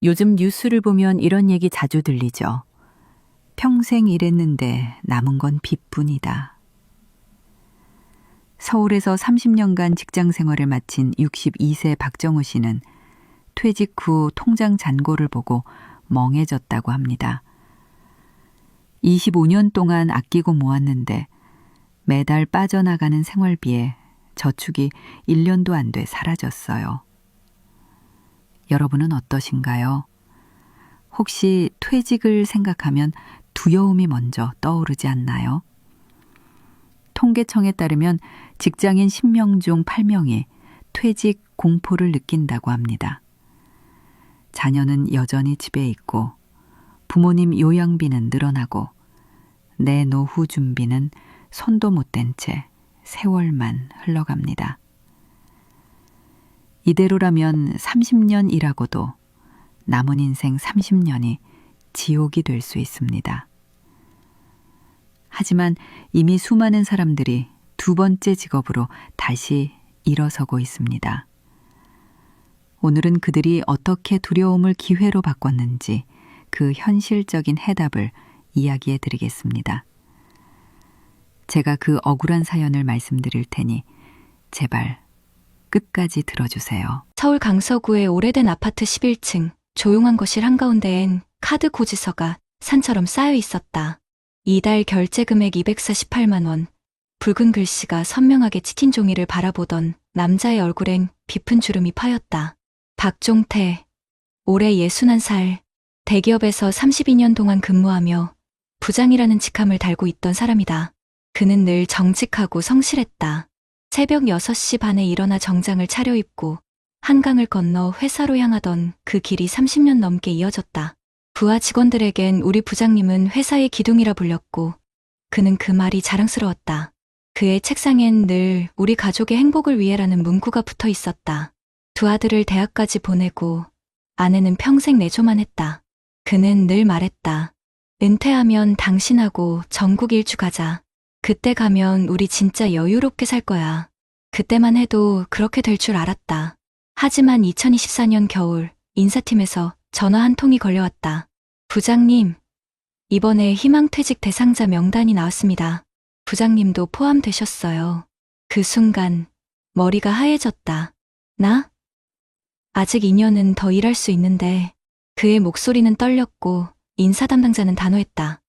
요즘 뉴스를 보면 이런 얘기 자주 들리죠. 평생 일했는데 남은 건 빚뿐이다. 서울에서 30년간 직장 생활을 마친 62세 박정우 씨는 퇴직 후 통장 잔고를 보고 멍해졌다고 합니다. 25년 동안 아끼고 모았는데 매달 빠져나가는 생활비에 저축이 1년도 안 돼 사라졌어요. 여러분은 어떠신가요? 혹시 퇴직을 생각하면 두려움이 먼저 떠오르지 않나요? 통계청에 따르면 직장인 10명 중 8명이 퇴직 공포를 느낀다고 합니다. 자녀는 여전히 집에 있고 부모님 요양비는 늘어나고 내 노후 준비는 손도 못 댄 채 세월만 흘러갑니다. 이대로라면 30년 일하고도 남은 인생 30년이 지옥이 될 수 있습니다. 하지만 이미 수많은 사람들이 두 번째 직업으로 다시 일어서고 있습니다. 오늘은 그들이 어떻게 두려움을 기회로 바꿨는지 그 현실적인 해답을 이야기해 드리겠습니다. 제가 그 억울한 사연을 말씀드릴 테니 제발 끝까지 들어주세요. 서울 강서구의 오래된 아파트 11층 조용한 거실 한가운데엔 카드 고지서가 산처럼 쌓여 있었다. 이달 결제 금액 248만 원. 붉은 글씨가 선명하게 찍힌 종이를 바라보던 남자의 얼굴엔 깊은 주름이 파였다. 박종태, 올해 61살, 대기업에서 32년 동안 근무하며 부장이라는 직함을 달고 있던 사람이다. 그는 늘 정직하고 성실했다. 새벽 6시 반에 일어나 정장을 차려입고 한강을 건너 회사로 향하던 그 길이 30년 넘게 이어졌다. 부하 직원들에겐 우리 부장님은 회사의 기둥이라 불렸고 그는 그 말이 자랑스러웠다. 그의 책상엔 늘 우리 가족의 행복을 위해라는 문구가 붙어 있었다. 두 아들을 대학까지 보내고 아내는 평생 내조만 했다. 그는 늘 말했다. 은퇴하면 당신하고 전국 일주 가자. 그때 가면 우리 진짜 여유롭게 살 거야. 그때만 해도 그렇게 될 줄 알았다. 하지만 2024년 겨울 인사팀에서 전화 한 통이 걸려왔다. 부장님, 이번에 희망퇴직 대상자 명단이 나왔습니다. 부장님도 포함되셨어요. 그 순간 머리가 하얘졌다. 나? 아직 2년은 더 일할 수 있는데. 그의 목소리는 떨렸고 인사 담당자는 단호했다.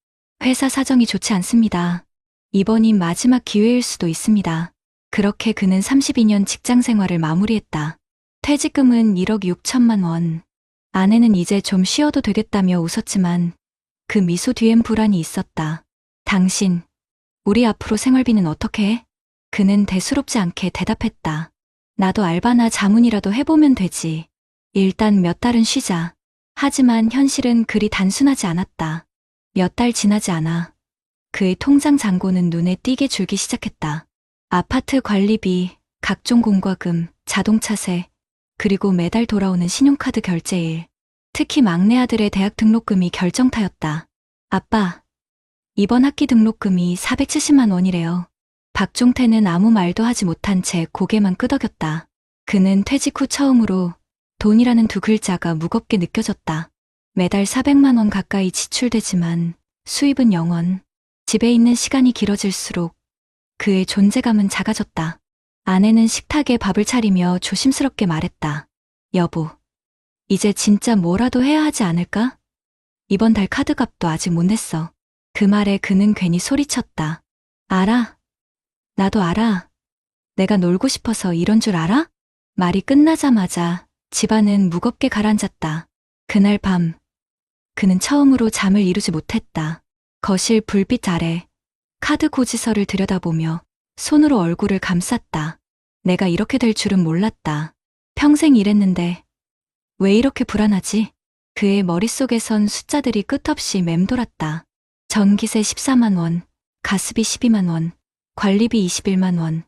회사 사정이 좋지 않습니다. 이번이 마지막 기회일 수도 있습니다. 그렇게 그는 32년 직장 생활을 마무리했다. 퇴직금은 1억 6천만 원. 아내는 이제 좀 쉬어도 되겠다며 웃었지만 그 미소 뒤엔 불안이 있었다. 당신, 우리 앞으로 생활비는 어떻게 해? 그는 대수롭지 않게 대답했다. 나도 알바나 자문이라도 해보면 되지. 일단 몇 달은 쉬자. 하지만 현실은 그리 단순하지 않았다. 몇 달 지나지 않아 그의 통장 잔고는 눈에 띄게 줄기 시작했다. 아파트 관리비, 각종 공과금, 자동차세, 그리고 매달 돌아오는 신용카드 결제일. 특히 막내 아들의 대학 등록금이 결정타였다. 아빠, 이번 학기 등록금이 470만 원이래요. 박종태는 아무 말도 하지 못한 채 고개만 끄덕였다. 그는 퇴직 후 처음으로 돈이라는 두 글자가 무겁게 느껴졌다. 매달 400만 원 가까이 지출되지만 수입은 0원. 집에 있는 시간이 길어질수록 그의 존재감은 작아졌다. 아내는 식탁에 밥을 차리며 조심스럽게 말했다. 여보, 이제 진짜 뭐라도 해야 하지 않을까? 이번 달 카드값도 아직 못 냈어. 그 말에 그는 괜히 소리쳤다. 알아. 나도 알아. 내가 놀고 싶어서 이런 줄 알아? 말이 끝나자마자 집안은 무겁게 가라앉았다. 그날 밤, 그는 처음으로 잠을 이루지 못했다. 거실 불빛 아래 카드 고지서를 들여다보며 손으로 얼굴을 감쌌다. 내가 이렇게 될 줄은 몰랐다. 평생 일했는데 왜 이렇게 불안하지? 그의 머릿속에선 숫자들이 끝없이 맴돌았다. 전기세 14만 원, 가스비 12만 원, 관리비 21만 원,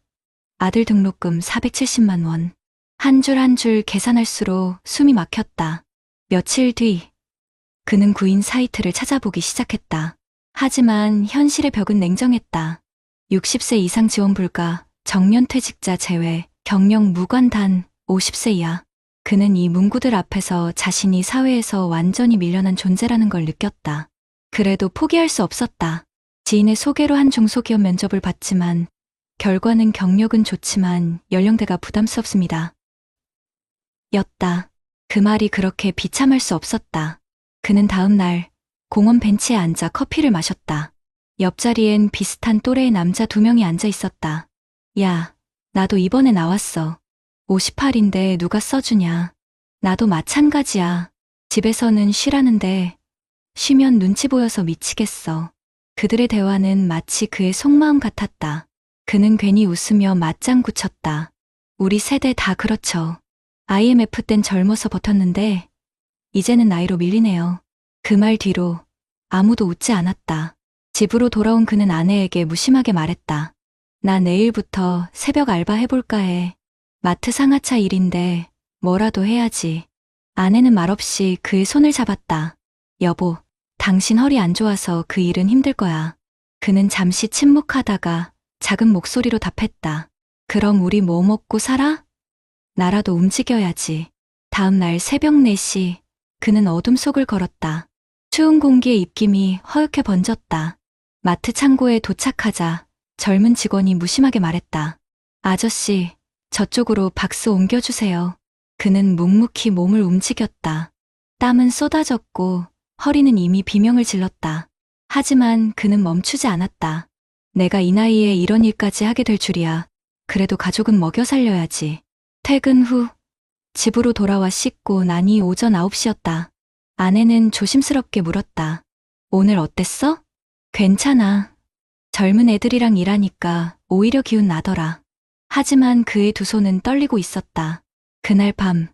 아들 등록금 470만 원. 한 줄 한 줄 계산할수록 숨이 막혔다. 며칠 뒤, 그는 구인 사이트를 찾아보기 시작했다. 하지만 현실의 벽은 냉정했다. 60세 이상 지원 불가, 정년퇴직자 제외, 경력 무관 단 50세 이하. 그는 이 문구들 앞에서 자신이 사회에서 완전히 밀려난 존재라는 걸 느꼈다. 그래도 포기할 수 없었다. 지인의 소개로 한 중소기업 면접을 봤지만 결과는 경력은 좋지만 연령대가 부담스럽습니다. 였다. 그 말이 그렇게 비참할 수 없었다. 그는 다음 날 공원 벤치에 앉아 커피를 마셨다. 옆자리엔 비슷한 또래의 남자 2명이 앉아 있었다. 야, 나도 이번에 나왔어. 58인데 누가 써주냐. 나도 마찬가지야. 집에서는 쉬라는데 쉬면 눈치 보여서 미치겠어. 그들의 대화는 마치 그의 속마음 같았다. 그는 괜히 웃으며 맞장구 쳤다. 우리 세대 다 그렇죠. IMF 땐 젊어서 버텼는데 이제는 나이로 밀리네요. 그 말 뒤로 아무도 웃지 않았다. 집으로 돌아온 그는 아내에게 무심하게 말했다. 나 내일부터 새벽 알바 해볼까 해. 마트 상하차 일인데 뭐라도 해야지. 아내는 말없이 그의 손을 잡았다. 여보, 당신 허리 안 좋아서 그 일은 힘들 거야. 그는 잠시 침묵하다가 작은 목소리로 답했다. 그럼 우리 뭐 먹고 살아? 나라도 움직여야지. 다음 날 새벽 4시 그는 어둠 속을 걸었다. 추운 공기의 입김이 허옇게 번졌다. 마트 창고에 도착하자 젊은 직원이 무심하게 말했다. 아저씨, 저쪽으로 박스 옮겨주세요. 그는 묵묵히 몸을 움직였다. 땀은 쏟아졌고 허리는 이미 비명을 질렀다. 하지만 그는 멈추지 않았다. 내가 이 나이에 이런 일까지 하게 될 줄이야. 그래도 가족은 먹여 살려야지. 퇴근 후 집으로 돌아와 씻고 나니 오전 9시였다. 아내는 조심스럽게 물었다. 오늘 어땠어? 괜찮아. 젊은 애들이랑 일하니까 오히려 기운 나더라. 하지만 그의 두 손은 떨리고 있었다. 그날 밤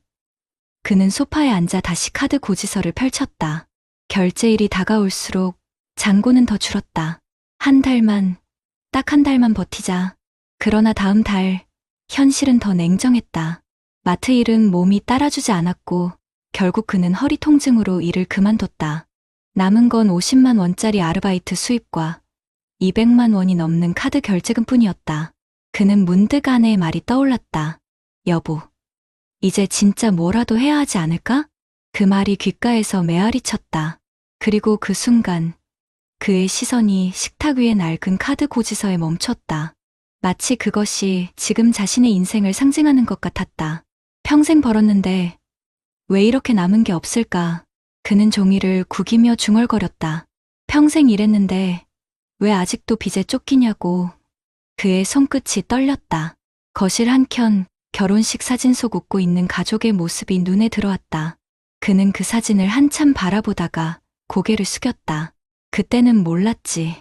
그는 소파에 앉아 다시 카드 고지서를 펼쳤다. 결제일이 다가올수록 잔고는 더 줄었다. 딱 한 달만 버티자. 그러나 다음 달 현실은 더 냉정했다. 마트 일은 몸이 따라주지 않았고 결국 그는 허리 통증으로 일을 그만뒀다. 남은 건 50만 원짜리 아르바이트 수입과 200만 원이 넘는 카드 결제금뿐이었다. 그는 문득 아내의 말이 떠올랐다. 여보, 이제 진짜 뭐라도 해야 하지 않을까? 그 말이 귓가에서 메아리 쳤다. 그리고 그 순간 그의 시선이 식탁 위의 낡은 카드 고지서에 멈췄다. 마치 그것이 지금 자신의 인생을 상징하는 것 같았다. 평생 벌었는데 왜 이렇게 남은 게 없을까? 그는 종이를 구기며 중얼거렸다. 평생 일했는데 왜 아직도 빚에 쫓기냐고. 그의 손끝이 떨렸다. 거실 한켠 결혼식 사진 속 웃고 있는 가족의 모습이 눈에 들어왔다. 그는 그 사진을 한참 바라보다가 고개를 숙였다. 그때는 몰랐지.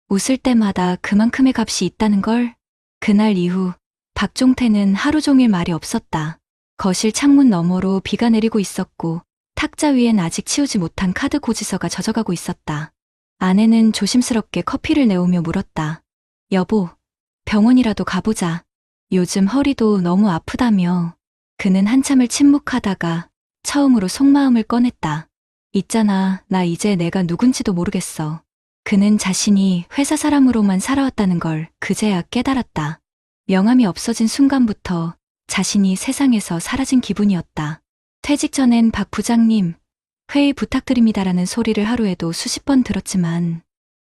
웃을 때마다 그만큼의 값이 있다는 걸. 그날 이후 박종태는 하루 종일 말이 없었다. 거실 창문 너머로 비가 내리고 있었고 탁자 위엔 아직 치우지 못한 카드 고지서가 젖어가고 있었다. 아내는 조심스럽게 커피를 내오며 물었다. 여보, 병원이라도 가보자. 요즘 허리도 너무 아프다며. 그는 한참을 침묵하다가 처음으로 속마음을 꺼냈다. 있잖아, 나 이제 내가 누군지도 모르겠어. 그는 자신이 회사 사람으로만 살아왔다는 걸 그제야 깨달았다. 명함이 없어진 순간부터 자신이 세상에서 사라진 기분이었다. 퇴직 전엔 박 부장님, 회의 부탁드립니다라는 소리를 하루에도 수십 번 들었지만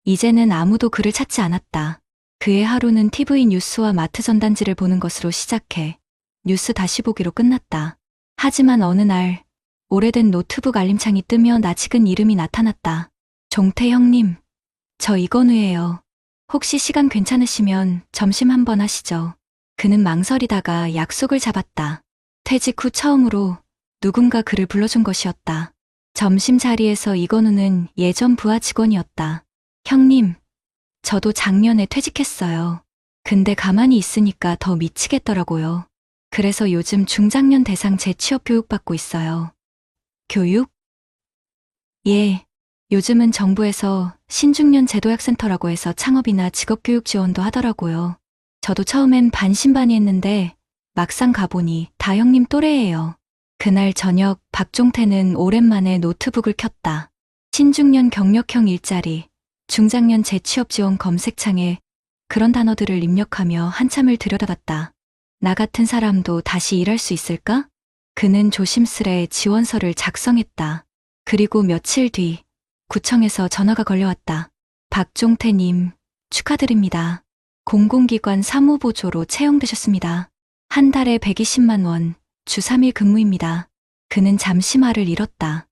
이제는 아무도 그를 찾지 않았다. 그의 하루는 TV 뉴스와 마트 전단지를 보는 것으로 시작해 뉴스 다시 보기로 끝났다. 하지만 어느 날 오래된 노트북 알림창이 뜨며 낯익은 이름이 나타났다. 종태 형님, 저 이건우예요. 혹시 시간 괜찮으시면 점심 한번 하시죠. 그는 망설이다가 약속을 잡았다. 퇴직 후 처음으로 누군가 그를 불러준 것이었다. 점심 자리에서 이건우는 예전 부하 직원이었다. 형님, 저도 작년에 퇴직했어요. 근데 가만히 있으니까 더 미치겠더라고요. 그래서 요즘 중장년 대상 재취업 교육 받고 있어요. 교육? 예. 요즘은 정부에서 신중년 제도약센터라고 해서 창업이나 직업교육 지원도 하더라고요. 저도 처음엔 반신반의했는데 막상 가보니 다 형님 또래예요. 그날 저녁 박종태는 오랜만에 노트북을 켰다. 신중년 경력형 일자리, 중장년 재취업 지원 검색창에 그런 단어들을 입력하며 한참을 들여다봤다. 나 같은 사람도 다시 일할 수 있을까? 그는 조심스레 지원서를 작성했다. 그리고 며칠 뒤 구청에서 전화가 걸려왔다. 박종태님, 축하드립니다. 공공기관 사무보조로 채용되셨습니다. 한 달에 120만 원, 주 3일 근무입니다. 그는 잠시 말을 잃었다.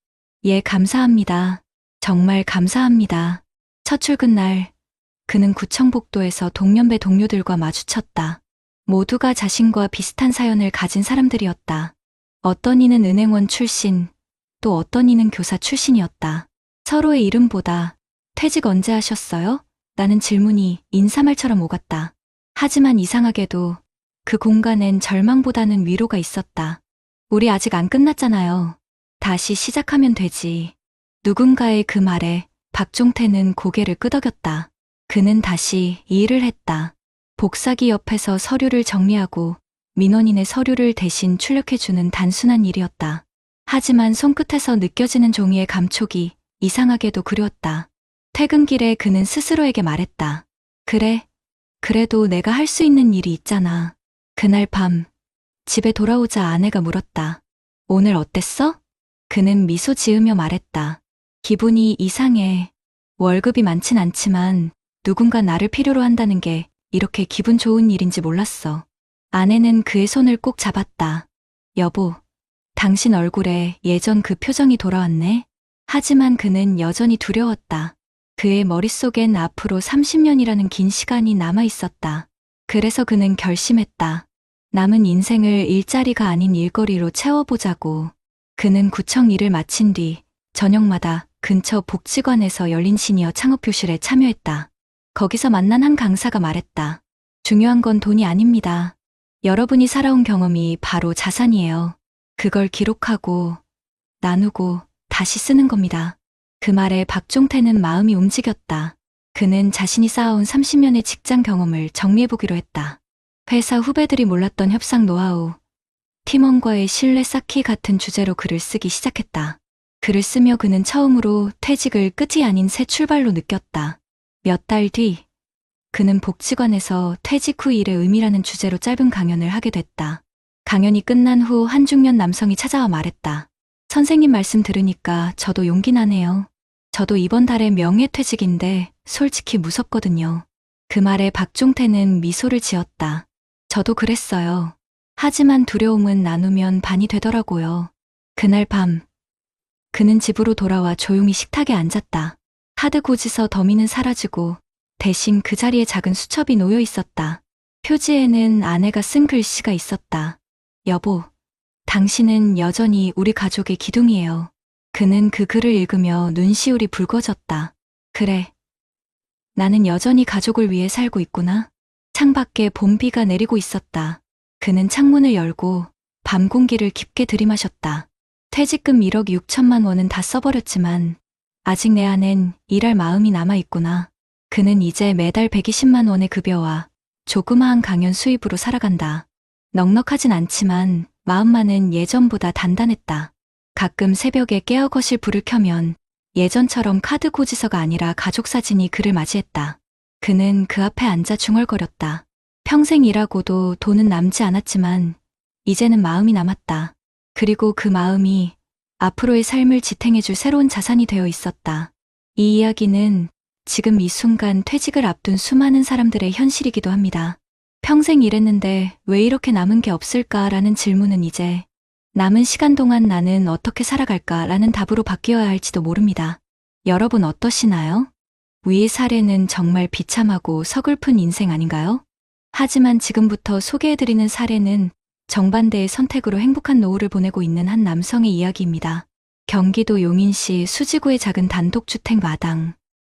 예, 감사합니다. 정말 감사합니다. 첫 출근 날, 그는 구청 복도에서 동년배 동료들과 마주쳤다. 모두가 자신과 비슷한 사연을 가진 사람들이었다. 어떤 이는 은행원 출신, 또 어떤 이는 교사 출신이었다. 서로의 이름보다 퇴직 언제 하셨어요? 라는 질문이 인사말처럼 오갔다. 하지만 이상하게도 그 공간엔 절망보다는 위로가 있었다. 우리 아직 안 끝났잖아요. 다시 시작하면 되지. 누군가의 그 말에 박종태는 고개를 끄덕였다. 그는 다시 일을 했다. 복사기 옆에서 서류를 정리하고 민원인의 서류를 대신 출력해주는 단순한 일이었다. 하지만 손끝에서 느껴지는 종이의 감촉이 이상하게도 그리웠다. 퇴근길에 그는 스스로에게 말했다. 그래, 그래도 내가 할 수 있는 일이 있잖아. 그날 밤, 집에 돌아오자 아내가 물었다. 오늘 어땠어? 그는 미소 지으며 말했다. 기분이 이상해. 월급이 많진 않지만 누군가 나를 필요로 한다는 게 이렇게 기분 좋은 일인지 몰랐어. 아내는 그의 손을 꼭 잡았다. 여보, 당신 얼굴에 예전 그 표정이 돌아왔네. 하지만 그는 여전히 두려웠다. 그의 머릿속엔 앞으로 30년이라는 긴 시간이 남아 있었다. 그래서 그는 결심했다. 남은 인생을 일자리가 아닌 일거리로 채워보자고. 그는 구청 일을 마친 뒤 저녁마다 근처 복지관에서 열린 시니어 창업교실에 참여했다. 거기서 만난 한 강사가 말했다. 중요한 건 돈이 아닙니다. 여러분이 살아온 경험이 바로 자산이에요. 그걸 기록하고 나누고 다시 쓰는 겁니다. 그 말에 박종태는 마음이 움직였다. 그는 자신이 쌓아온 30년의 직장 경험을 정리해보기로 했다. 회사 후배들이 몰랐던 협상 노하우, 팀원과의 신뢰 쌓기 같은 주제로 글을 쓰기 시작했다. 글을 쓰며 그는 처음으로 퇴직을 끝이 아닌 새 출발로 느꼈다. 몇 달 뒤, 그는 복지관에서 퇴직 후 일의 의미라는 주제로 짧은 강연을 하게 됐다. 강연이 끝난 후 한 중년 남성이 찾아와 말했다. 선생님 말씀 들으니까 저도 용기 나네요. 저도 이번 달에 명예퇴직인데 솔직히 무섭거든요. 그 말에 박종태는 미소를 지었다. 저도 그랬어요. 하지만 두려움은 나누면 반이 되더라고요. 그날 밤, 그는 집으로 돌아와 조용히 식탁에 앉았다. 카드 고지서 더미는 사라지고 대신 그 자리에 작은 수첩이 놓여 있었다. 표지에는 아내가 쓴 글씨가 있었다. 여보, 당신은 여전히 우리 가족의 기둥이에요. 그는 그 글을 읽으며 눈시울이 붉어졌다. 그래, 나는 여전히 가족을 위해 살고 있구나. 창밖에 봄비가 내리고 있었다. 그는 창문을 열고 밤 공기를 깊게 들이마셨다. 퇴직금 1억 6천만 원은 다 써버렸지만 아직 내 안엔 일할 마음이 남아있구나. 그는 이제 매달 120만 원의 급여와 조그마한 강연 수입으로 살아간다. 넉넉하진 않지만 마음만은 예전보다 단단했다. 가끔 새벽에 깨어 거실 불을 켜면 예전처럼 카드 고지서가 아니라 가족 사진이 그를 맞이했다. 그는 그 앞에 앉아 중얼거렸다. 평생 일하고도 돈은 남지 않았지만 이제는 마음이 남았다. 그리고 그 마음이 앞으로의 삶을 지탱해줄 새로운 자산이 되어 있었다. 이 이야기는 지금 이 순간 퇴직을 앞둔 수많은 사람들의 현실이기도 합니다. 평생 일했는데 왜 이렇게 남은 게 없을까라는 질문은 이제 남은 시간 동안 나는 어떻게 살아갈까라는 답으로 바뀌어야 할지도 모릅니다. 여러분 어떠시나요? 위의 사례는 정말 비참하고 서글픈 인생 아닌가요? 하지만 지금부터 소개해드리는 사례는 정반대의 선택으로 행복한 노후를 보내고 있는 한 남성의 이야기입니다. 경기도 용인시 수지구의 작은 단독주택 마당.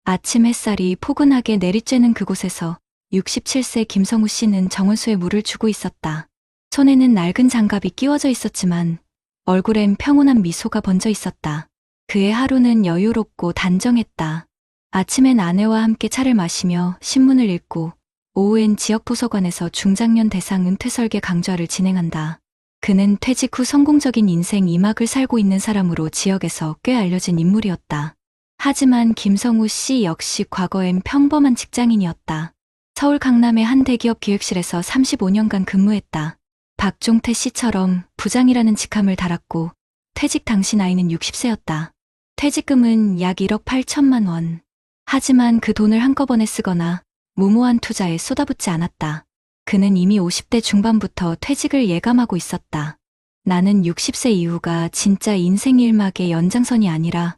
아침 햇살이 포근하게 내리쬐는 그곳에서 67세 김성우 씨는 정원수에 물을 주고 있었다. 손에는 낡은 장갑이 끼워져 있었지만 얼굴엔 평온한 미소가 번져 있었다. 그의 하루는 여유롭고 단정했다. 아침엔 아내와 함께 차를 마시며 신문을 읽고 오후엔 지역도서관에서 중장년 대상 은퇴 설계 강좌를 진행한다. 그는 퇴직 후 성공적인 인생 2막을 살고 있는 사람으로 지역에서 꽤 알려진 인물이었다. 하지만 김성우 씨 역시 과거엔 평범한 직장인이었다. 서울 강남의 한 대기업 기획실에서 35년간 근무했다. 박종태 씨처럼 부장이라는 직함을 달았고 퇴직 당시 나이는 60세였다. 퇴직금은 약 1억 8천만 원. 하지만 그 돈을 한꺼번에 쓰거나 무모한 투자에 쏟아붓지 않았다. 그는 이미 50대 중반부터 퇴직을 예감하고 있었다. 나는 60세 이후가 진짜 인생 1막의 연장선이 아니라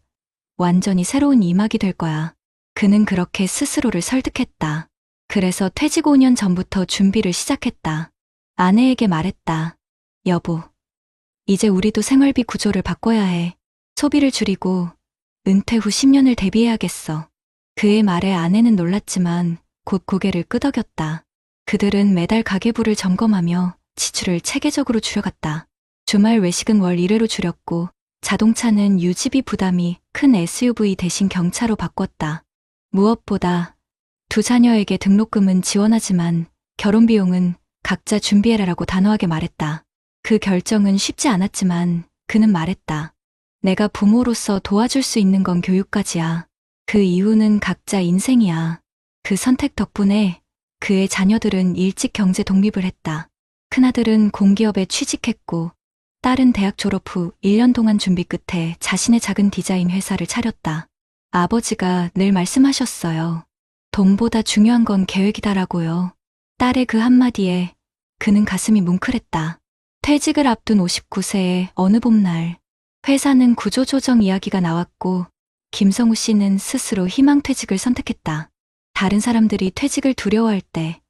완전히 새로운 2막이 될 거야. 그는 그렇게 스스로를 설득했다. 그래서 퇴직 5년 전부터 준비를 시작했다. 아내에게 말했다. 여보, 이제 우리도 생활비 구조를 바꿔야 해. 소비를 줄이고 은퇴 후 10년을 대비해야겠어. 그의 말에 아내는 놀랐지만 곧 고개를 끄덕였다. 그들은 매달 가계부를 점검하며 지출을 체계적으로 줄여갔다. 주말 외식은 월 1회로 줄였고 자동차는 유지비 부담이 큰 SUV 대신 경차로 바꿨다. 무엇보다 두 자녀에게 등록금은 지원하지만 결혼 비용은 각자 준비해라라고 단호하게 말했다. 그 결정은 쉽지 않았지만 그는 말했다. 내가 부모로서 도와줄 수 있는 건 교육까지야. 그 이후는 각자 인생이야. 그 선택 덕분에 그의 자녀들은 일찍 경제 독립을 했다. 큰아들은 공기업에 취직했고 딸은 대학 졸업 후 1년 동안 준비 끝에 자신의 작은 디자인 회사를 차렸다. 아버지가 늘 말씀하셨어요. 돈보다 중요한 건 계획이다라고요. 딸의 그 한마디에 그는 가슴이 뭉클했다. 퇴직을 앞둔 59세의 어느 봄날, 회사는 구조조정 이야기가 나왔고 김성우 씨는 스스로 희망퇴직을 선택했다. 다른 사람들이 퇴직을 두려워할 때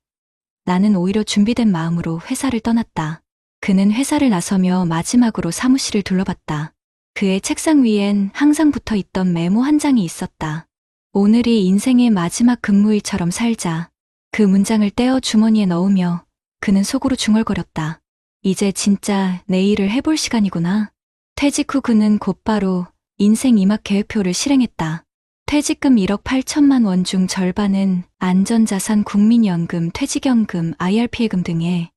나는 오히려 준비된 마음으로 회사를 떠났다. 그는 회사를 나서며 마지막으로 사무실을 둘러봤다. 그의 책상 위엔 항상 붙어 있던 메모 한 장이 있었다. 오늘이 인생의 마지막 근무일처럼 살자. 그 문장을 떼어 주머니에 넣으며 그는 속으로 중얼거렸다. 이제 진짜 내 일을 해볼 시간이구나. 퇴직 후 그는 곧바로 인생 2막 계획표를 실행했다. 퇴직금 1억 8천만 원 중 절반은 안전자산 국민연금, 퇴직연금, IRP예금 등에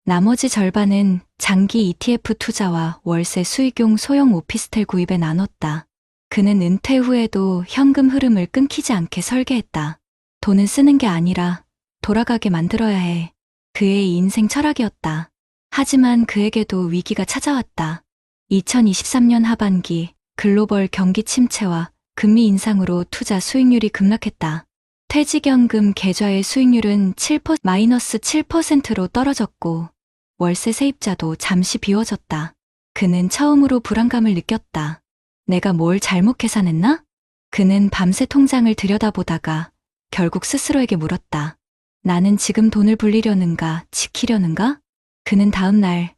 나머지 절반은 장기 ETF 투자와 월세 수익용 소형 오피스텔 구입에 나눴다. 그는 은퇴 후에도 현금 흐름을 끊기지 않게 설계했다. 돈은 쓰는 게 아니라 돌아가게 만들어야 해. 그의 인생 철학이었다. 하지만 그에게도 위기가 찾아왔다. 2023년 하반기 글로벌 경기 침체와 금리 인상으로 투자 수익률이 급락했다. 퇴직연금 계좌의 수익률은 마이너스 7%로 떨어졌고 월세 세입자도 잠시 비워졌다. 그는 처음으로 불안감을 느꼈다. 내가 뭘 잘못 계산했나? 그는 밤새 통장을 들여다보다가 결국 스스로에게 물었다. 나는 지금 돈을 불리려는가, 지키려는가? 그는 다음 날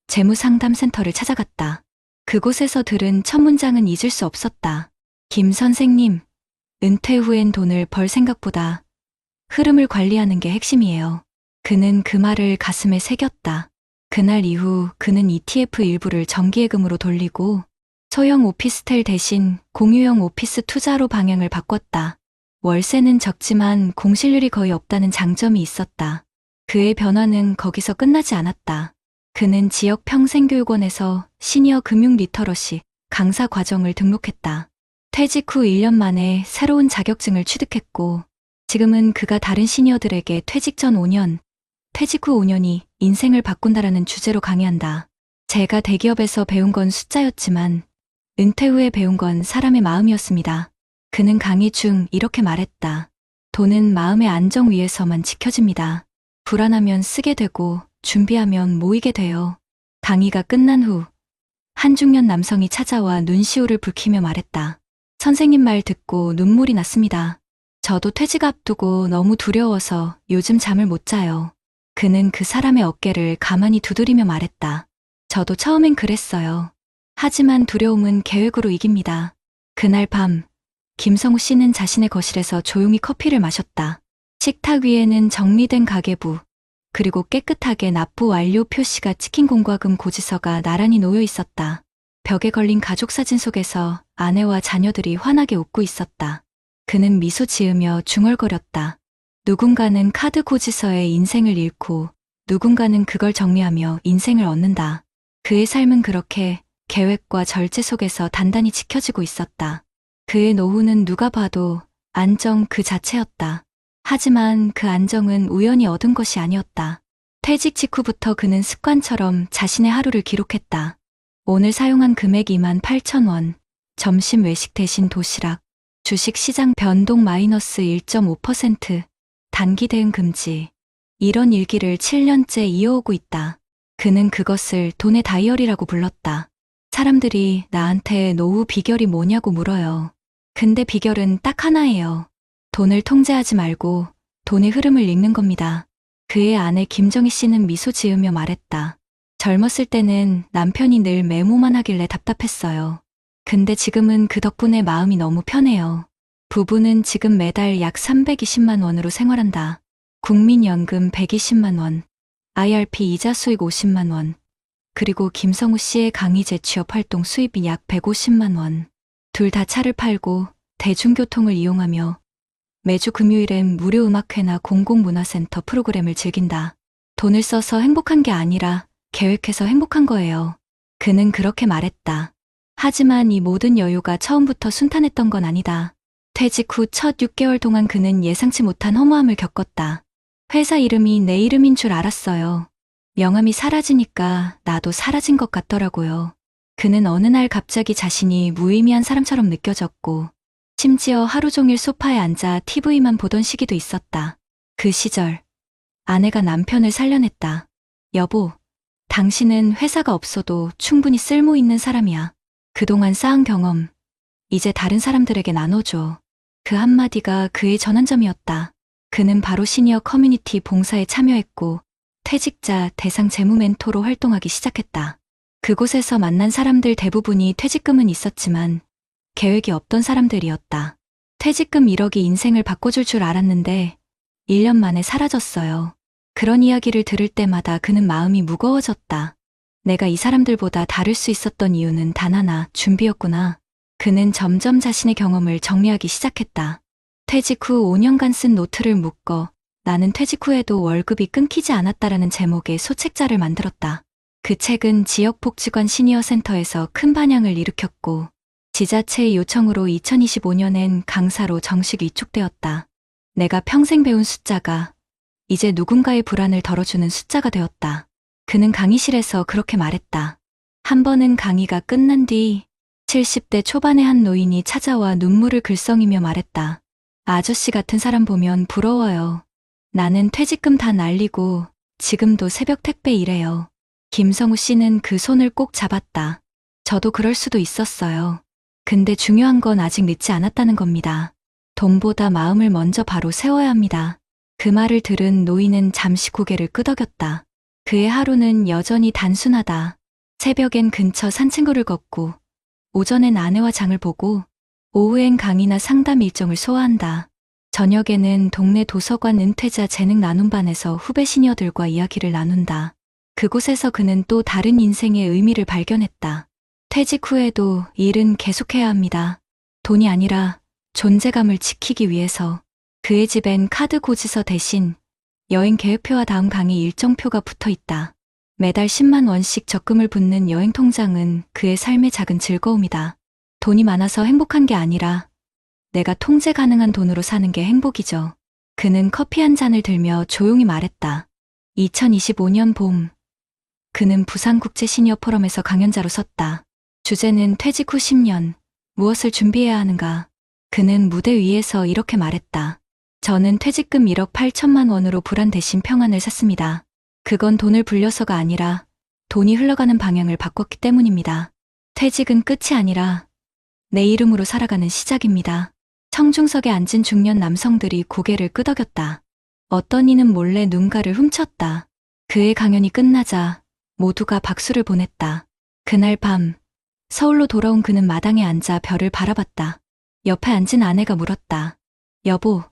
재무상담센터를 찾아갔다. 그곳에서 들은 첫 문장은 잊을 수 없었다. 김 선생님, 은퇴 후엔 돈을 벌 생각보다 흐름을 관리하는 게 핵심이에요. 그는 그 말을 가슴에 새겼다. 그날 이후 그는 ETF 일부를 정기예금으로 돌리고 소형 오피스텔 대신 공유형 오피스 투자로 방향을 바꿨다. 월세는 적지만 공실률이 거의 없다는 장점이 있었다. 그의 변화는 거기서 끝나지 않았다. 그는 지역 평생교육원에서 시니어 금융 리터러시 강사 과정을 등록했다. 퇴직 후 1년 만에 새로운 자격증을 취득했고 지금은 그가 다른 시니어들에게 퇴직 전 5년, 퇴직 후 5년이 인생을 바꾼다라는 주제로 강의한다. 제가 대기업에서 배운 건 숫자였지만 은퇴 후에 배운 건 사람의 마음이었습니다. 그는 강의 중 이렇게 말했다. 돈은 마음의 안정 위에서만 지켜집니다. 불안하면 쓰게 되고 준비하면 모이게 돼요. 강의가 끝난 후 한 중년 남성이 찾아와 눈시울을 붉히며 말했다. 선생님 말 듣고 눈물이 났습니다. 저도 퇴직 앞두고 너무 두려워서 요즘 잠을 못 자요. 그는 그 사람의 어깨를 가만히 두드리며 말했다. 저도 처음엔 그랬어요. 하지만 두려움은 계획으로 이깁니다. 그날 밤 김성우 씨는 자신의 거실에서 조용히 커피를 마셨다. 식탁 위에는 정리된 가계부, 그리고 깨끗하게 납부 완료 표시가 찍힌 공과금 고지서가 나란히 놓여 있었다. 벽에 걸린 가족 사진 속에서 아내와 자녀들이 환하게 웃고 있었다. 그는 미소 지으며 중얼거렸다. 누군가는 카드 고지서에 인생을 잃고 누군가는 그걸 정리하며 인생을 얻는다. 그의 삶은 그렇게 계획과 절제 속에서 단단히 지켜지고 있었다. 그의 노후는 누가 봐도 안정 그 자체였다. 하지만 그 안정은 우연히 얻은 것이 아니었다. 퇴직 직후부터 그는 습관처럼 자신의 하루를 기록했다. 오늘 사용한 금액 28,000원, 점심 외식 대신 도시락, 주식 시장 변동 마이너스 1.5%, 단기 대응 금지. 이런 일기를 7년째 이어오고 있다. 그는 그것을 돈의 다이어리라고 불렀다. 사람들이 나한테 노후 비결이 뭐냐고 물어요. 근데 비결은 딱 하나예요. 돈을 통제하지 말고 돈의 흐름을 읽는 겁니다. 그의 아내 김정희 씨는 미소 지으며 말했다. 젊었을 때는 남편이 늘 메모만 하길래 답답했어요. 근데 지금은 그 덕분에 마음이 너무 편해요. 부부는 지금 매달 약 320만 원으로 생활한다. 국민연금 120만 원, IRP 이자 수익 50만 원, 그리고 김성우 씨의 강의 재취업 활동 수입이 약 150만 원. 둘 다 차를 팔고 대중교통을 이용하며 매주 금요일엔 무료 음악회나 공공문화센터 프로그램을 즐긴다. 돈을 써서 행복한 게 아니라 계획해서 행복한 거예요. 그는 그렇게 말했다. 하지만 이 모든 여유가 처음부터 순탄했던 건 아니다. 퇴직 후 첫 6개월 동안 그는 예상치 못한 허무함을 겪었다. 회사 이름이 내 이름인 줄 알았어요. 명함이 사라지니까 나도 사라진 것 같더라고요. 그는 어느 날 갑자기 자신이 무의미한 사람처럼 느껴졌고, 심지어 하루 종일 소파에 앉아 TV만 보던 시기도 있었다. 그 시절, 아내가 남편을 살려냈다. 여보, 당신은 회사가 없어도 충분히 쓸모 있는 사람이야. 그동안 쌓은 경험, 이제 다른 사람들에게 나눠줘. 그 한마디가 그의 전환점이었다. 그는 바로 시니어 커뮤니티 봉사에 참여했고, 퇴직자 대상 재무 멘토로 활동하기 시작했다. 그곳에서 만난 사람들 대부분이 퇴직금은 있었지만 계획이 없던 사람들이었다. 퇴직금 1억이 인생을 바꿔줄 줄 알았는데 1년 만에 사라졌어요. 그런 이야기를 들을 때마다 그는 마음이 무거워졌다. 내가 이 사람들보다 다를 수 있었던 이유는 단 하나, 준비였구나. 그는 점점 자신의 경험을 정리하기 시작했다. 퇴직 후 5년간 쓴 노트를 묶어 나는 퇴직 후에도 월급이 끊기지 않았다라는 제목의 소책자를 만들었다. 그 책은 지역복지관 시니어센터에서 큰 반향을 일으켰고 지자체의 요청으로 2025년엔 강사로 정식 위촉되었다. 내가 평생 배운 숫자가 이제 누군가의 불안을 덜어주는 숫자가 되었다. 그는 강의실에서 그렇게 말했다. 한 번은 강의가 끝난 뒤 70대 초반의 한 노인이 찾아와 눈물을 글썽이며 말했다. 아저씨 같은 사람 보면 부러워요. 나는 퇴직금 다 날리고 지금도 새벽 택배 일해요. 김성우 씨는 그 손을 꼭 잡았다. 저도 그럴 수도 있었어요. 근데 중요한 건 아직 늦지 않았다는 겁니다. 돈보다 마음을 먼저 바로 세워야 합니다. 그 말을 들은 노인은 잠시 고개를 끄덕였다. 그의 하루는 여전히 단순하다. 새벽엔 근처 산책로를 걷고, 오전엔 아내와 장을 보고, 오후엔 강의나 상담 일정을 소화한다. 저녁에는 동네 도서관 은퇴자 재능 나눔반에서 후배 시니어들과 이야기를 나눈다. 그곳에서 그는 또 다른 인생의 의미를 발견했다. 퇴직 후에도 일은 계속해야 합니다. 돈이 아니라 존재감을 지키기 위해서. 그의 집엔 카드 고지서 대신 여행 계획표와 다음 강의 일정표가 붙어 있다. 매달 10만 원씩 적금을 붓는 여행 통장은 그의 삶의 작은 즐거움이다. 돈이 많아서 행복한 게 아니라 내가 통제 가능한 돈으로 사는 게 행복이죠. 그는 커피 한 잔을 들며 조용히 말했다. 2025년 봄. 그는 부산국제 시니어 포럼에서 강연자로 섰다. 주제는 퇴직 후 10년, 무엇을 준비해야 하는가. 그는 무대 위에서 이렇게 말했다. 저는 퇴직금 1억 8천만 원으로 불안 대신 평안을 샀습니다. 그건 돈을 불려서가 아니라 돈이 흘러가는 방향을 바꿨기 때문입니다. 퇴직은 끝이 아니라 내 이름으로 살아가는 시작입니다. 청중석에 앉은 중년 남성들이 고개를 끄덕였다. 어떤 이는 몰래 눈가를 훔쳤다. 그의 강연이 끝나자 모두가 박수를 보냈다. 그날 밤 서울로 돌아온 그는 마당에 앉아 별을 바라봤다. 옆에 앉은 아내가 물었다. 여보,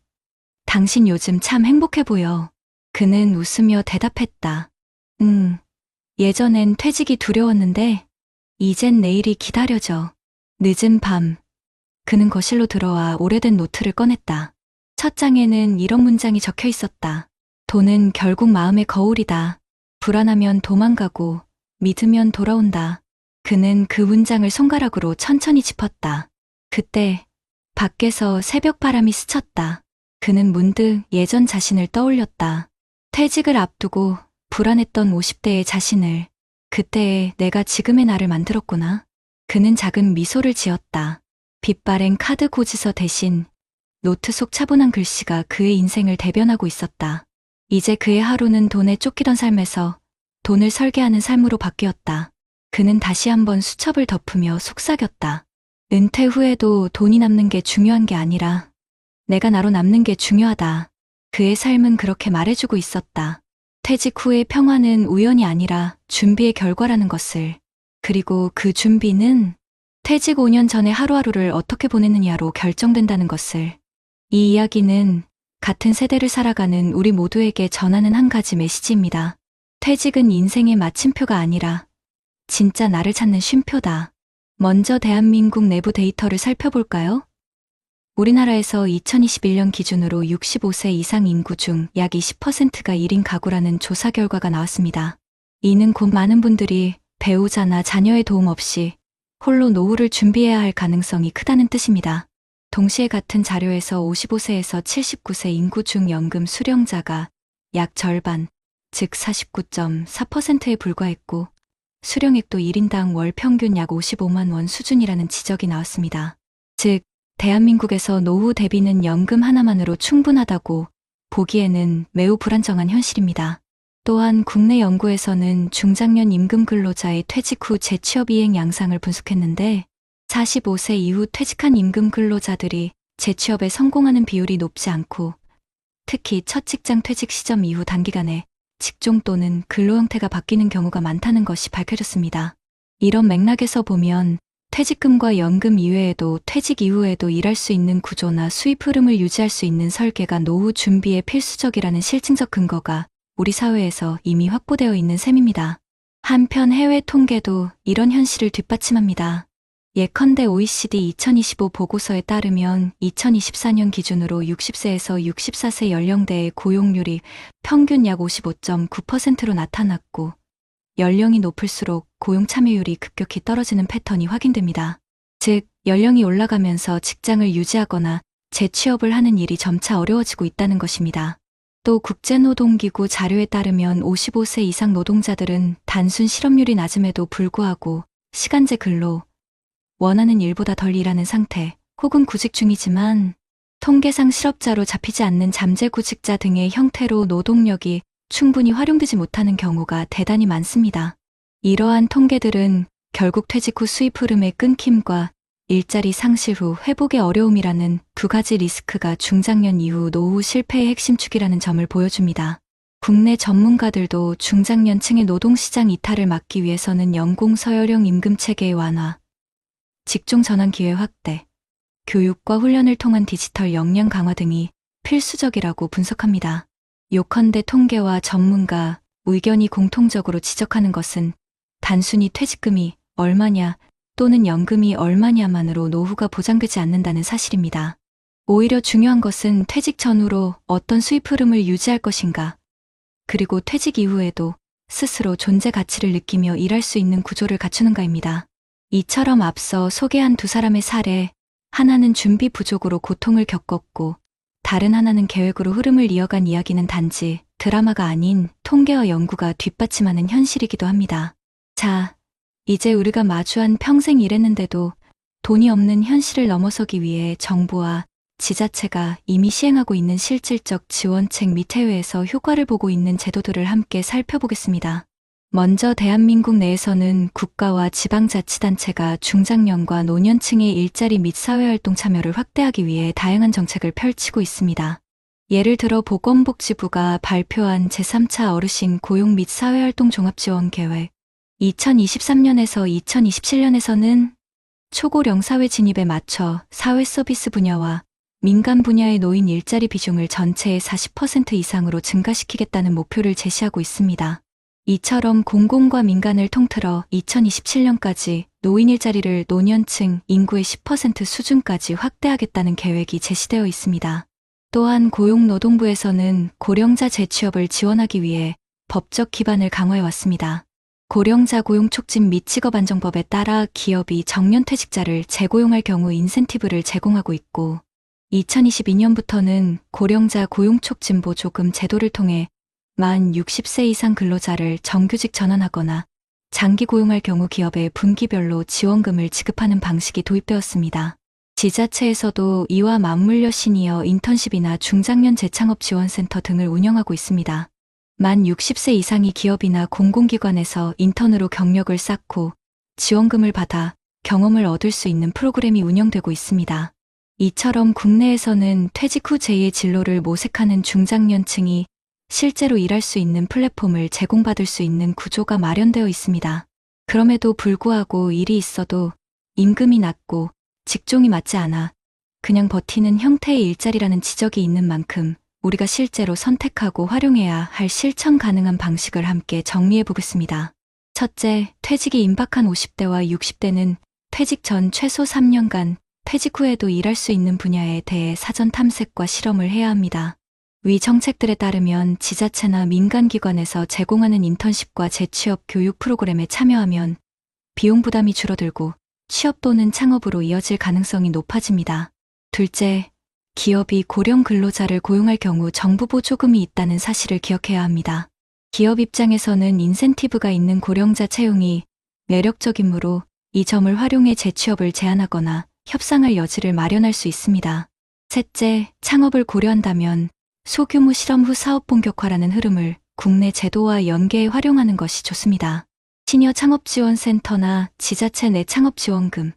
당신 요즘 참 행복해 보여. 그는 웃으며 대답했다. 예전엔 퇴직이 두려웠는데 이젠 내일이 기다려져. 늦은 밤, 그는 거실로 들어와 오래된 노트를 꺼냈다. 첫 장에는 이런 문장이 적혀 있었다. 돈은 결국 마음의 거울이다. 불안하면 도망가고 믿으면 돌아온다. 그는 그 문장을 손가락으로 천천히 짚었다. 그때 밖에서 새벽 바람이 스쳤다. 그는 문득 예전 자신을 떠올렸다. 퇴직을 앞두고 불안했던 50대의 자신을, 그때의 내가 지금의 나를 만들었구나. 그는 작은 미소를 지었다. 빛바랜 카드 고지서 대신 노트 속 차분한 글씨가 그의 인생을 대변하고 있었다. 이제 그의 하루는 돈에 쫓기던 삶에서 돈을 설계하는 삶으로 바뀌었다. 그는 다시 한번 수첩을 덮으며 속삭였다. 은퇴 후에도 돈이 남는 게 중요한 게 아니라 내가 나로 남는 게 중요하다. 그의 삶은 그렇게 말해주고 있었다. 퇴직 후의 평화는 우연이 아니라 준비의 결과라는 것을. 그리고 그 준비는 퇴직 5년 전에 하루하루를 어떻게 보냈느냐로 결정된다는 것을. 이 이야기는 같은 세대를 살아가는 우리 모두에게 전하는 한 가지 메시지입니다. 퇴직은 인생의 마침표가 아니라 진짜 나를 찾는 쉼표다. 먼저 대한민국 내부 데이터를 살펴볼까요? 우리나라에서 2021년 기준으로 65세 이상 인구 중 약 20%가 1인 가구라는 조사 결과가 나왔습니다. 이는 곧 많은 분들이 배우자나 자녀의 도움 없이 홀로 노후를 준비해야 할 가능성이 크다는 뜻입니다. 동시에 같은 자료에서 55세에서 79세 인구 중 연금 수령자가 약 절반, 즉 49.4%에 불과했고 수령액도 1인당 월 평균 약 55만 원 수준이라는 지적이 나왔습니다. 즉, 대한민국에서 노후 대비는 연금 하나만으로 충분하다고 보기에는 매우 불안정한 현실입니다. 또한 국내 연구에서는 중장년 임금 근로자의 퇴직 후 재취업 이행 양상을 분석했는데 45세 이후 퇴직한 임금 근로자들이 재취업에 성공하는 비율이 높지 않고 특히 첫 직장 퇴직 시점 이후 단기간에 직종 또는 근로 형태가 바뀌는 경우가 많다는 것이 밝혀졌습니다. 이런 맥락에서 보면 퇴직금과 연금 이외에도 퇴직 이후에도 일할 수 있는 구조나 수입 흐름을 유지할 수 있는 설계가 노후 준비에 필수적이라는 실증적 근거가 우리 사회에서 이미 확보되어 있는 셈입니다. 한편 해외 통계도 이런 현실을 뒷받침합니다. 예컨대 OECD 2025 보고서에 따르면 2024년 기준으로 60세에서 64세 연령대의 고용률이 평균 약 55.9%로 나타났고 연령이 높을수록 고용 참여율이 급격히 떨어지는 패턴이 확인됩니다. 즉, 연령이 올라가면서 직장을 유지하거나 재취업을 하는 일이 점차 어려워지고 있다는 것입니다. 또 국제노동기구 자료에 따르면 55세 이상 노동자들은 단순 실업률이 낮음에도 불구하고 시간제 근로, 원하는 일보다 덜 일하는 상태, 혹은 구직 중이지만 통계상 실업자로 잡히지 않는 잠재구직자 등의 형태로 노동력이 충분히 활용되지 못하는 경우가 대단히 많습니다. 이러한 통계들은 결국 퇴직 후 수입 흐름의 끊김과 일자리 상실 후 회복의 어려움이라는 두 가지 리스크가 중장년 이후 노후 실패의 핵심 축이라는 점을 보여줍니다. 국내 전문가들도 중장년층의 노동시장 이탈을 막기 위해서는 연공 서열형 임금 체계의 완화, 직종 전환 기회 확대, 교육과 훈련을 통한 디지털 역량 강화 등이 필수적이라고 분석합니다. 요컨대 통계와 전문가, 의견이 공통적으로 지적하는 것은 단순히 퇴직금이 얼마냐 또는 연금이 얼마냐만으로 노후가 보장되지 않는다는 사실입니다. 오히려 중요한 것은 퇴직 전후로 어떤 수입 흐름을 유지할 것인가, 그리고 퇴직 이후에도 스스로 존재 가치를 느끼며 일할 수 있는 구조를 갖추는가입니다. 이처럼 앞서 소개한 두 사람의 사례, 하나는 준비 부족으로 고통을 겪었고 다른 하나는 계획으로 흐름을 이어간 이야기는 단지 드라마가 아닌 통계와 연구가 뒷받침하는 현실이기도 합니다. 자, 이제 우리가 마주한 평생 일했는데도 돈이 없는 현실을 넘어서기 위해 정부와 지자체가 이미 시행하고 있는 실질적 지원책 및 해외에서 효과를 보고 있는 제도들을 함께 살펴보겠습니다. 먼저 대한민국 내에서는 국가와 지방자치단체가 중장년과 노년층의 일자리 및 사회활동 참여를 확대하기 위해 다양한 정책을 펼치고 있습니다. 예를 들어 보건복지부가 발표한 제3차 어르신 고용 및 사회활동 종합지원 계획 2023년에서 2027년에서는 초고령 사회 진입에 맞춰 사회서비스 분야와 민간 분야의 노인 일자리 비중을 전체의 40% 이상으로 증가시키겠다는 목표를 제시하고 있습니다. 이처럼 공공과 민간을 통틀어 2027년까지 노인 일자리를 노년층 인구의 10% 수준까지 확대하겠다는 계획이 제시되어 있습니다. 또한 고용노동부에서는 고령자 재취업을 지원하기 위해 법적 기반을 강화해왔습니다. 고령자 고용촉진 및 직업안정법에 따라 기업이 정년퇴직자를 재고용할 경우 인센티브를 제공하고 있고 2022년부터는 고령자 고용촉진 보조금 제도를 통해 만 60세 이상 근로자를 정규직 전환하거나 장기 고용할 경우 기업에 분기별로 지원금을 지급하는 방식이 도입되었습니다. 지자체에서도 이와 맞물려 시니어 인턴십이나 중장년 재창업 지원센터 등을 운영하고 있습니다. 만 60세 이상이 기업이나 공공기관에서 인턴으로 경력을 쌓고 지원금을 받아 경험을 얻을 수 있는 프로그램이 운영되고 있습니다. 이처럼 국내에서는 퇴직 후 제2의 진로를 모색하는 중장년층이 실제로 일할 수 있는 플랫폼을 제공받을 수 있는 구조가 마련되어 있습니다. 그럼에도 불구하고 일이 있어도 임금이 낮고 직종이 맞지 않아 그냥 버티는 형태의 일자리라는 지적이 있는 만큼 우리가 실제로 선택하고 활용해야 할 실천 가능한 방식을 함께 정리해 보겠습니다. 첫째, 퇴직이 임박한 50대와 60대는 퇴직 전 최소 3년간, 퇴직 후에도 일할 수 있는 분야에 대해 사전 탐색과 실험을 해야 합니다. 위 정책들에 따르면 지자체나 민간기관에서 제공하는 인턴십과 재취업 교육 프로그램에 참여하면 비용 부담이 줄어들고 취업 또는 창업으로 이어질 가능성이 높아집니다. 둘째, 기업이 고령 근로자를 고용할 경우 정부 보조금이 있다는 사실을 기억해야 합니다. 기업 입장에서는 인센티브가 있는 고령자 채용이 매력적이므로 이 점을 활용해 재취업을 제한하거나 협상할 여지를 마련할 수 있습니다. 셋째, 창업을 고려한다면 소규모 실험 후 사업 본격화라는 흐름을 국내 제도와 연계해 활용하는 것이 좋습니다. 시니어 창업지원센터나 지자체 내 창업지원금,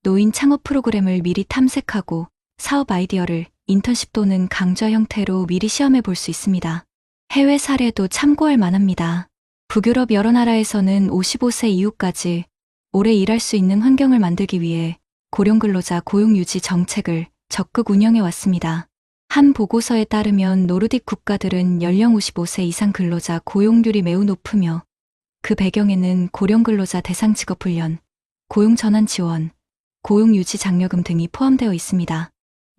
노인 창업 프로그램을 미리 탐색하고 사업 아이디어를 인턴십 또는 강좌 형태로 미리 시험해 볼 수 있습니다. 해외 사례도 참고할 만합니다. 북유럽 여러 나라에서는 55세 이후까지 오래 일할 수 있는 환경을 만들기 위해 고령 근로자 고용 유지 정책을 적극 운영해 왔습니다. 한 보고서에 따르면 노르딕 국가들은 연령 55세 이상 근로자 고용률이 매우 높으며 그 배경에는 고령 근로자 대상 직업 훈련, 고용 전환 지원, 고용 유지 장려금 등이 포함되어 있습니다.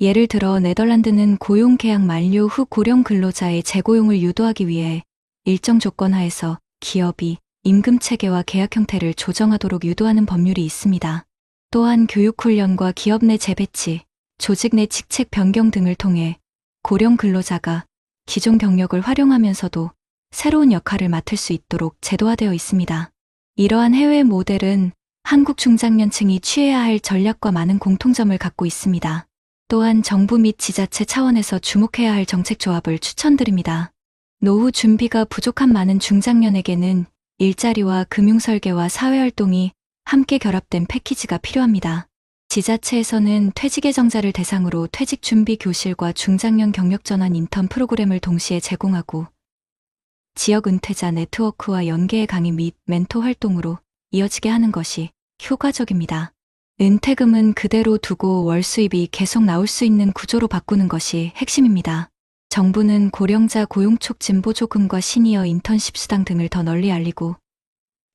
예를 들어 네덜란드는 고용 계약 만료 후 고령 근로자의 재고용을 유도하기 위해 일정 조건 하에서 기업이 임금 체계와 계약 형태를 조정하도록 유도하는 법률이 있습니다. 또한 교육 훈련과 기업 내 재배치, 조직 내 직책 변경 등을 통해 고령 근로자가 기존 경력을 활용하면서도 새로운 역할을 맡을 수 있도록 제도화되어 있습니다. 이러한 해외 모델은 한국 중장년층이 취해야 할 전략과 많은 공통점을 갖고 있습니다. 또한 정부 및 지자체 차원에서 주목해야 할 정책 조합을 추천드립니다. 노후 준비가 부족한 많은 중장년에게는 일자리와 금융설계와 사회활동이 함께 결합된 패키지가 필요합니다. 지자체에서는 퇴직 예정자를 대상으로 퇴직 준비 교실과 중장년 경력 전환 인턴 프로그램을 동시에 제공하고 지역 은퇴자 네트워크와 연계의 강의 및 멘토 활동으로 이어지게 하는 것이 효과적입니다. 은퇴금은 그대로 두고 월 수입이 계속 나올 수 있는 구조로 바꾸는 것이 핵심입니다. 정부는 고령자 고용 촉진 보조금과 시니어 인턴십 수당 등을 더 널리 알리고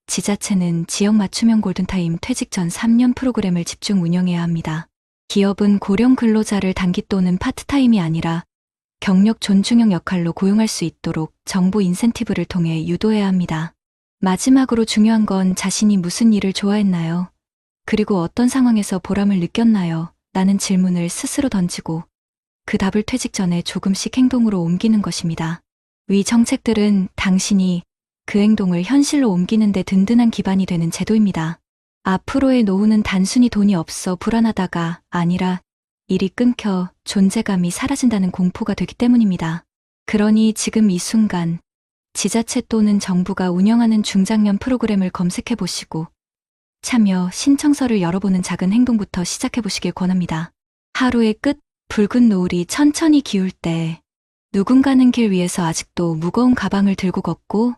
지자체는 지역 맞춤형 골든타임 퇴직 전 3년 프로그램을 집중 운영해야 합니다. 기업은 고령 근로자를 단기 또는 파트타임이 아니라 경력 존중형 역할로 고용할 수 있도록 정부 인센티브를 통해 유도해야 합니다. 마지막으로 중요한 건 자신이 무슨 일을 좋아했나요? 그리고 어떤 상황에서 보람을 느꼈나요? 라는 질문을 스스로 던지고 그 답을 퇴직 전에 조금씩 행동으로 옮기는 것입니다. 위 정책들은 당신이 그 행동을 현실로 옮기는 데 든든한 기반이 되는 제도입니다. 앞으로의 노후는 단순히 돈이 없어 불안하다가 아니라 일이 끊겨 존재감이 사라진다는 공포가 되기 때문입니다. 그러니 지금 이 순간 지자체 또는 정부가 운영하는 중장년 프로그램을 검색해 보시고 참여 신청서를 열어보는 작은 행동부터 시작해 보시길 권합니다. 하루의 끝, 붉은 노을이 천천히 기울 때 누군가는 길 위에서 아직도 무거운 가방을 들고 걷고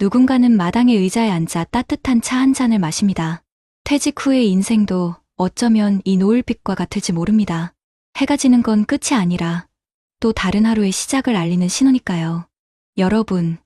누군가는 마당의 의자에 앉아 따뜻한 차 한 잔을 마십니다. 퇴직 후의 인생도 어쩌면 이 노을빛과 같을지 모릅니다. 해가 지는 건 끝이 아니라 또 다른 하루의 시작을 알리는 신호니까요. 여러분,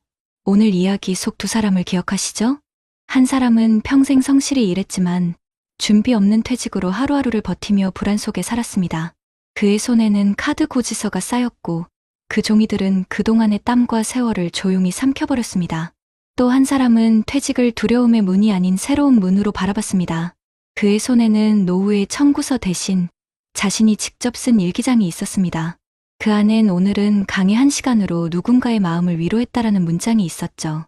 오늘 이야기 속 두 사람을 기억하시죠? 한 사람은 평생 성실히 일했지만 준비 없는 퇴직으로 하루하루를 버티며 불안 속에 살았습니다. 그의 손에는 카드 고지서가 쌓였고 그 종이들은 그동안의 땀과 세월을 조용히 삼켜버렸습니다. 또 한 사람은 퇴직을 두려움의 문이 아닌 새로운 문으로 바라봤습니다. 그의 손에는 노후의 청구서 대신 자신이 직접 쓴 일기장이 있었습니다. 그 안엔 오늘은 강의 1시간으로 누군가의 마음을 위로했다라는 문장이 있었죠.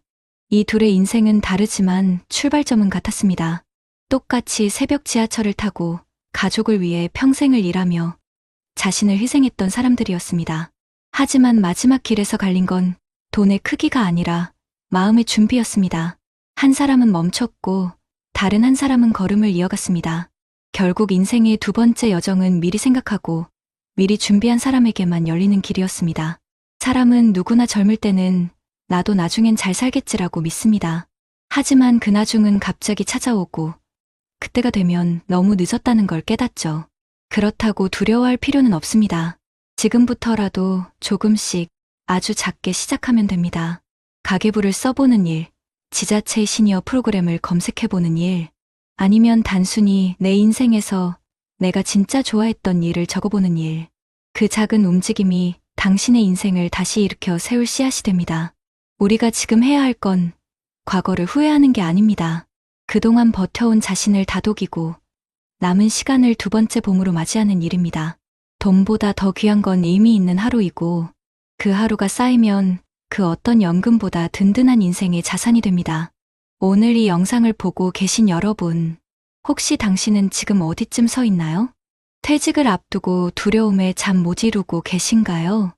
이 둘의 인생은 다르지만 출발점은 같았습니다. 똑같이 새벽 지하철을 타고 가족을 위해 평생을 일하며 자신을 희생했던 사람들이었습니다. 하지만 마지막 길에서 갈린 건 돈의 크기가 아니라 마음의 준비였습니다. 한 사람은 멈췄고 다른 한 사람은 걸음을 이어갔습니다. 결국 인생의 두 번째 여정은 미리 생각하고 미리 준비한 사람에게만 열리는 길이었습니다. 사람은 누구나 젊을 때는 나도 나중엔 잘 살겠지라고 믿습니다. 하지만 그 나중은 갑자기 찾아오고 그때가 되면 너무 늦었다는 걸 깨닫죠. 그렇다고 두려워할 필요는 없습니다. 지금부터라도 조금씩 아주 작게 시작하면 됩니다. 가계부를 써보는 일, 지자체 시니어 프로그램을 검색해보는 일, 아니면 단순히 내 인생에서 내가 진짜 좋아했던 일을 적어보는 일. 그 작은 움직임이 당신의 인생을 다시 일으켜 세울 씨앗이 됩니다. 우리가 지금 해야 할 건 과거를 후회하는 게 아닙니다. 그동안 버텨온 자신을 다독이고 남은 시간을 두 번째 봄으로 맞이하는 일입니다. 돈보다 더 귀한 건 의미 있는 하루이고 그 하루가 쌓이면 그 어떤 연금보다 든든한 인생의 자산이 됩니다. 오늘 이 영상을 보고 계신 여러분, 혹시 당신은 지금 어디쯤 서 있나요? 퇴직을 앞두고 두려움에 잠 못 이루고 계신가요?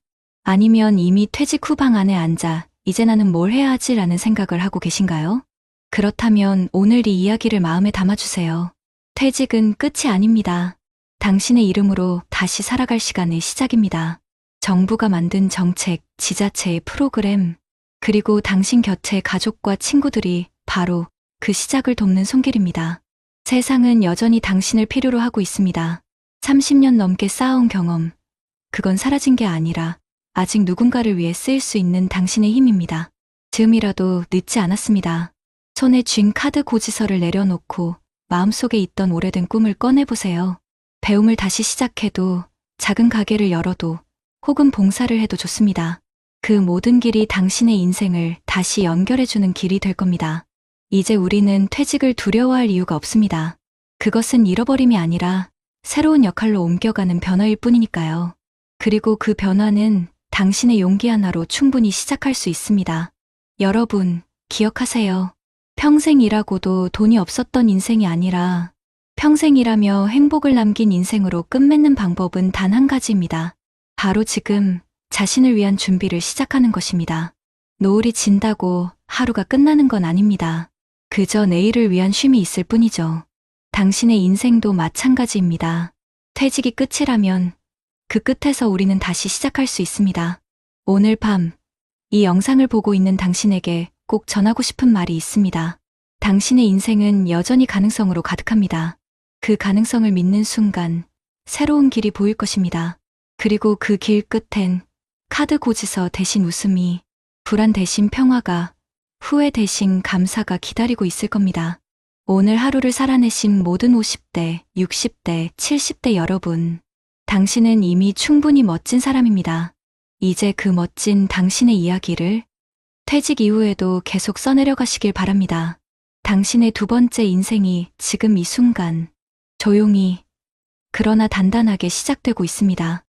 아니면 이미 퇴직 후 방 안에 앉아 이제 나는 뭘 해야 하지라는 생각을 하고 계신가요? 그렇다면 오늘 이 이야기를 마음에 담아주세요. 퇴직은 끝이 아닙니다. 당신의 이름으로 다시 살아갈 시간의 시작입니다. 정부가 만든 정책, 지자체의 프로그램, 그리고 당신 곁의 가족과 친구들이 바로 그 시작을 돕는 손길입니다. 세상은 여전히 당신을 필요로 하고 있습니다. 30년 넘게 쌓아온 경험, 그건 사라진 게 아니라 아직 누군가를 위해 쓰일 수 있는 당신의 힘입니다. 지금이라도 늦지 않았습니다. 손에 쥔 카드 고지서를 내려놓고 마음속에 있던 오래된 꿈을 꺼내보세요. 배움을 다시 시작해도, 작은 가게를 열어도, 혹은 봉사를 해도 좋습니다. 그 모든 길이 당신의 인생을 다시 연결해주는 길이 될 겁니다. 이제 우리는 퇴직을 두려워할 이유가 없습니다. 그것은 잃어버림이 아니라 새로운 역할로 옮겨가는 변화일 뿐이니까요. 그리고 그 변화는 당신의 용기 하나로 충분히 시작할 수 있습니다. 여러분, 기억하세요. 평생 일하고도 돈이 없었던 인생이 아니라 평생 일하며 행복을 남긴 인생으로 끝맺는 방법은 단 한 가지입니다. 바로 지금 자신을 위한 준비를 시작하는 것입니다. 노을이 진다고 하루가 끝나는 건 아닙니다. 그저 내일을 위한 쉼이 있을 뿐이죠. 당신의 인생도 마찬가지입니다. 퇴직이 끝이라면 그 끝에서 우리는 다시 시작할 수 있습니다. 오늘 밤, 이 영상을 보고 있는 당신에게 꼭 전하고 싶은 말이 있습니다. 당신의 인생은 여전히 가능성으로 가득합니다. 그 가능성을 믿는 순간 새로운 길이 보일 것입니다. 그리고 그 길 끝엔 카드 고지서 대신 웃음이, 불안 대신 평화가, 후회 대신 감사가 기다리고 있을 겁니다. 오늘 하루를 살아내신 모든 50대, 60대, 70대 여러분, 당신은 이미 충분히 멋진 사람입니다. 이제 그 멋진 당신의 이야기를 퇴직 이후에도 계속 써내려 가시길 바랍니다. 당신의 두 번째 인생이 지금 이 순간 조용히 그러나 단단하게 시작되고 있습니다.